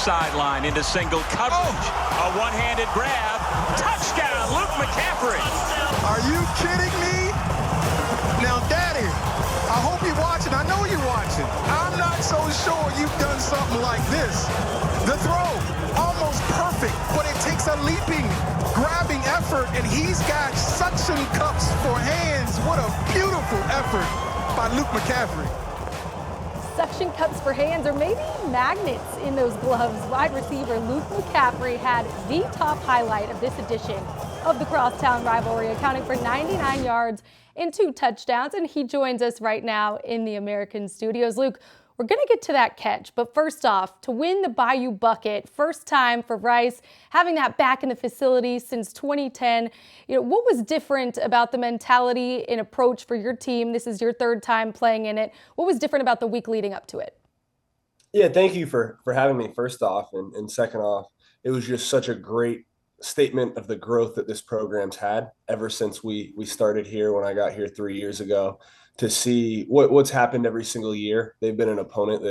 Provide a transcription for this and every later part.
sideline into single coverage. A one-handed grab. Touchdown, Luke McCaffrey. Are you kidding me? Now, Daddy, I hope you're watching. I know you're watching. I'm not so sure you've done something like this. The throw, almost perfect, but it takes a leaping, grabbing effort, and he's got suction cups for hands. What a beautiful effort by Luke McCaffrey. Suction cups for hands, or maybe magnets in those gloves. Wide receiver Luke McCaffrey had the top highlight of this edition of the Crosstown Rivalry, accounting for 99 yards and 2 touchdowns, and he joins us right now in the American studios. Luke, we're going to get to that catch, but first off, to win the Bayou Bucket, first time for Rice, having that back in the facility since 2010, what was different about the mentality and approach for your team? This is your 3rd time playing in it. What was different about the week leading up to it? Yeah, thank you for having me, first off, and second off, it was just such a great statement of the growth that this program's had ever since we started here when I got here 3 years ago. To see what's happened every single year. They've been an opponent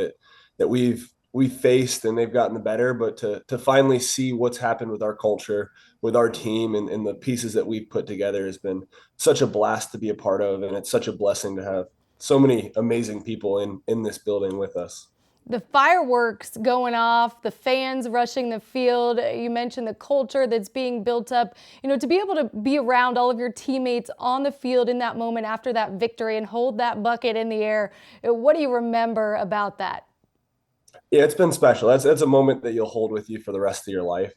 that we've faced and they've gotten the better, but to finally see what's happened with our culture, with our team and the pieces that we've put together has been such a blast to be a part of, and it's such a blessing to have so many amazing people in this building with us. The fireworks going off, the fans rushing the field. You mentioned the culture that's being built up. To be able to be around all of your teammates on the field in that moment after that victory and hold that bucket in the air. What do you remember about that? Yeah, it's been special. That's a moment that you'll hold with you for the rest of your life.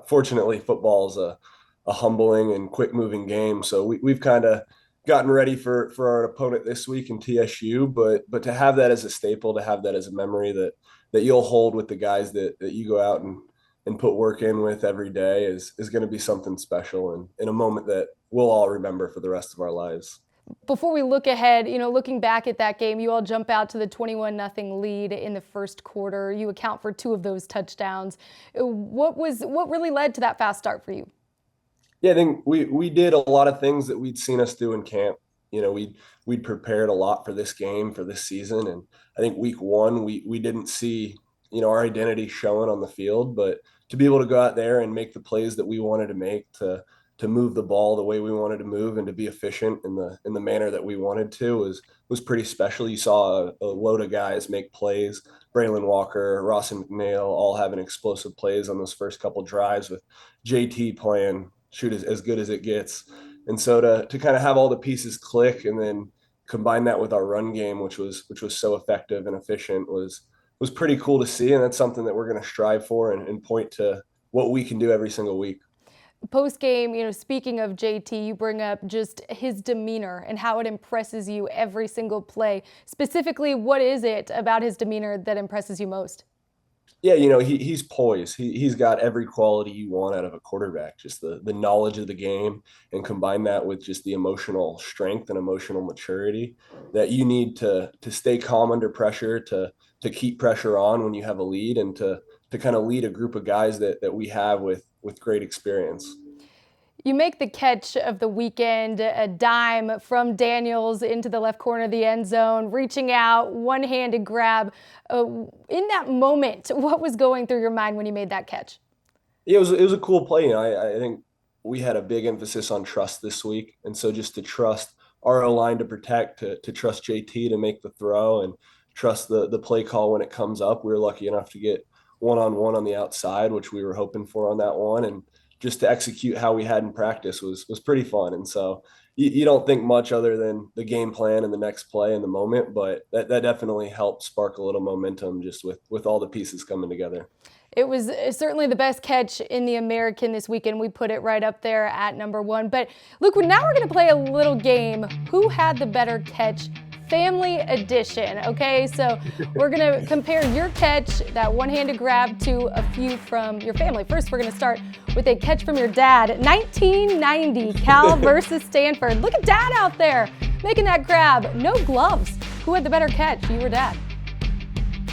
Fortunately, football is a humbling and quick moving game. So we've kind of gotten ready for our opponent this week in TSU, but to have that as a staple, to have that as a memory that you'll hold with the guys that you go out and put work in with every day is going to be something special and in a moment that we'll all remember for the rest of our lives. Before we look ahead, looking back at that game, you all jump out to the 21-0 lead in the first quarter. You account for 2 of those touchdowns. What really led to that fast start for you? Yeah, I think we did a lot of things that we'd seen us do in camp. We'd prepared a lot for this game, for this season. And I think week 1, we didn't see, our identity showing on the field, but to be able to go out there and make the plays that we wanted to make, to move the ball the way we wanted to move and to be efficient in the manner that we wanted to was pretty special. You saw a load of guys make plays. Braylon Walker, Ross and McNeil all having explosive plays on those first couple drives, with JT playing shoot as good as it gets. And so to kind of have all the pieces click and then combine that with our run game, which was so effective and efficient, was pretty cool to see. And that's something that we're going to strive for and point to what we can do every single week. Post game, speaking of JT, you bring up just his demeanor and how it impresses you every single play. Specifically, what is it about his demeanor that impresses you most? Yeah, he's poised. He's got every quality you want out of a quarterback, just the knowledge of the game, and combine that with just the emotional strength and emotional maturity that you need to stay calm under pressure, to keep pressure on when you have a lead, and to kind of lead a group of guys that we have with great experience. You make the catch of the weekend, a dime from Daniels into the left corner of the end zone, reaching out, one-handed grab. In that moment, what was going through your mind when you made that catch? Yeah, it was a cool play. I think we had a big emphasis on trust this week, and so just to trust our O-line to protect, to trust JT to make the throw, and trust the play call when it comes up. We were lucky enough to get one-on-one on the outside, which we were hoping for on that one, and just to execute how we had in practice was pretty fun. And so you don't think much other than the game plan and the next play in the moment, but that definitely helped spark a little momentum just with all the pieces coming together. It was certainly the best catch in the American this weekend. We put it right up there at number 1. But Luke, now we're going to play a little game. Who had the better catch? Family edition. Okay, so we're going to compare your catch, that one-handed grab, to a few from your family. First, we're going to start with a catch from your dad. 1990, Cal versus Stanford. Look at Dad out there making that grab. No gloves. Who had the better catch, you or Dad?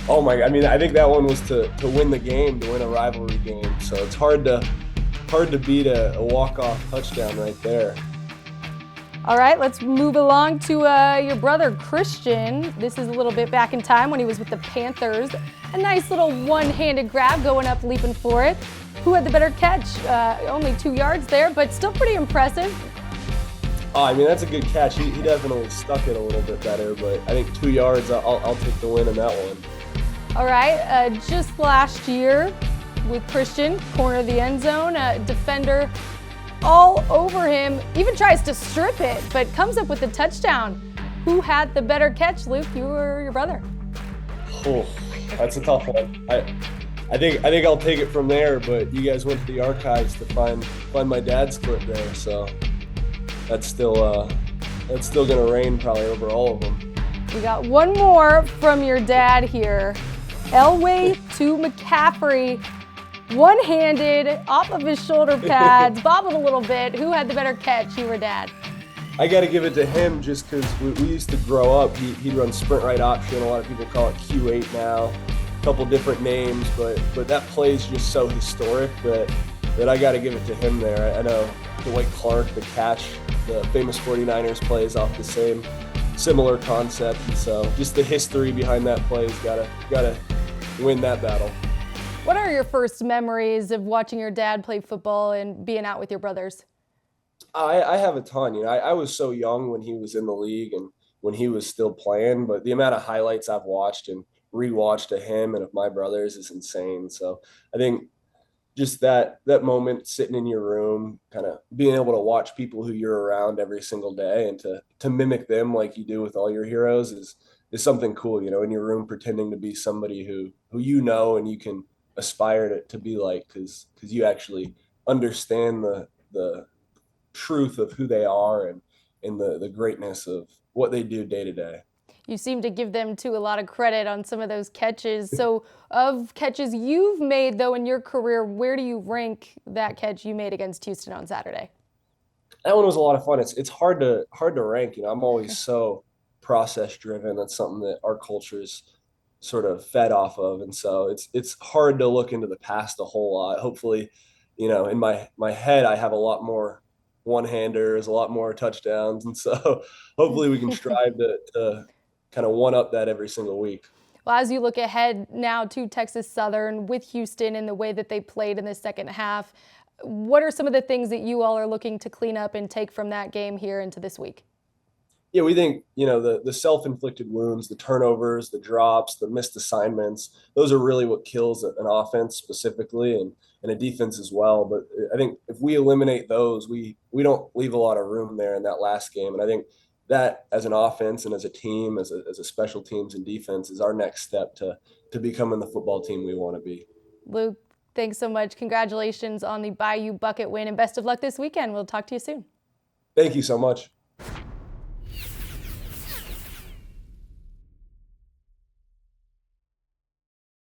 Oh my! I mean, I think that one was to win the game, to win a rivalry game. So it's hard to beat a walk-off touchdown right there. All right, let's move along to your brother Christian. This is a little bit back in time when he was with the Panthers. A nice little one-handed grab, going up, leaping for it. Who had the better catch? Only 2 yards there, but still pretty impressive. Oh, I mean, that's a good catch. He definitely stuck it a little bit better, but I think 2 yards, I'll take the win in that one. All right, just last year with Christian, corner of the end zone, defender all over him, even tries to strip it, but comes up with a touchdown. Who had the better catch, Luke? You or your brother? Oh, that's a tough one. I think I'll take it from there, but you guys went to the archives to find my dad's clip there, so that's still gonna reign probably over all of them. We got one more from your dad here. Elway to McCaffrey, one-handed, off of his shoulder pads, bobbled a little bit. Who had the better catch, you or dad? I got to give it to him just because we used to grow up. He'd run sprint right option. A lot of people call it Q8 now. A couple different names, but that play is just so historic that I got to give it to him there. I know Dwight Clark, the catch, the famous 49ers plays off the similar concept, and so just the history behind that play has gotta win that battle. What are your first memories of watching your dad play football and being out with your brothers? I have a ton. You know, I was so young when he was in the league and when he was still playing, but the amount of highlights I've watched and rewatched of him and of my brothers is insane. So I think just that moment sitting in your room, kind of being able to watch people who you're around every single day and to mimic them like you do with all your heroes is something cool, you know, in your room pretending to be somebody who you know and you can aspire to be like because you actually understand the truth of who they are and the greatness of what they do day to day. You seem to give them too a lot of credit on some of those catches. So of catches you've made though in your career, where do you rank that catch you made against Houston on Saturday? That one was a lot of fun. It's hard to rank. You know, I'm always so process driven. That's something that our culture's sort of fed off of, and so it's hard to look into the past a whole lot. Hopefully, you know, in my head, I have a lot more one-handers, a lot more touchdowns, and so hopefully we can strive to kind of one up that every single week. Well, as you look ahead now to Texas Southern with Houston and the way that they played in the second half, what are some of the things that you all are looking to clean up and take from that game here into this week? Yeah, we think, you know, the self-inflicted wounds, the turnovers, the drops, the missed assignments, those are really what kills an offense specifically and a defense as well. But I think if we eliminate those, we don't leave a lot of room there in that last game. And I think that as an offense and as a team, as a special teams and defense is our next step to becoming the football team we want to be. Luke, thanks so much. Congratulations on the Bayou Bucket win and best of luck this weekend. We'll talk to you soon. Thank you so much.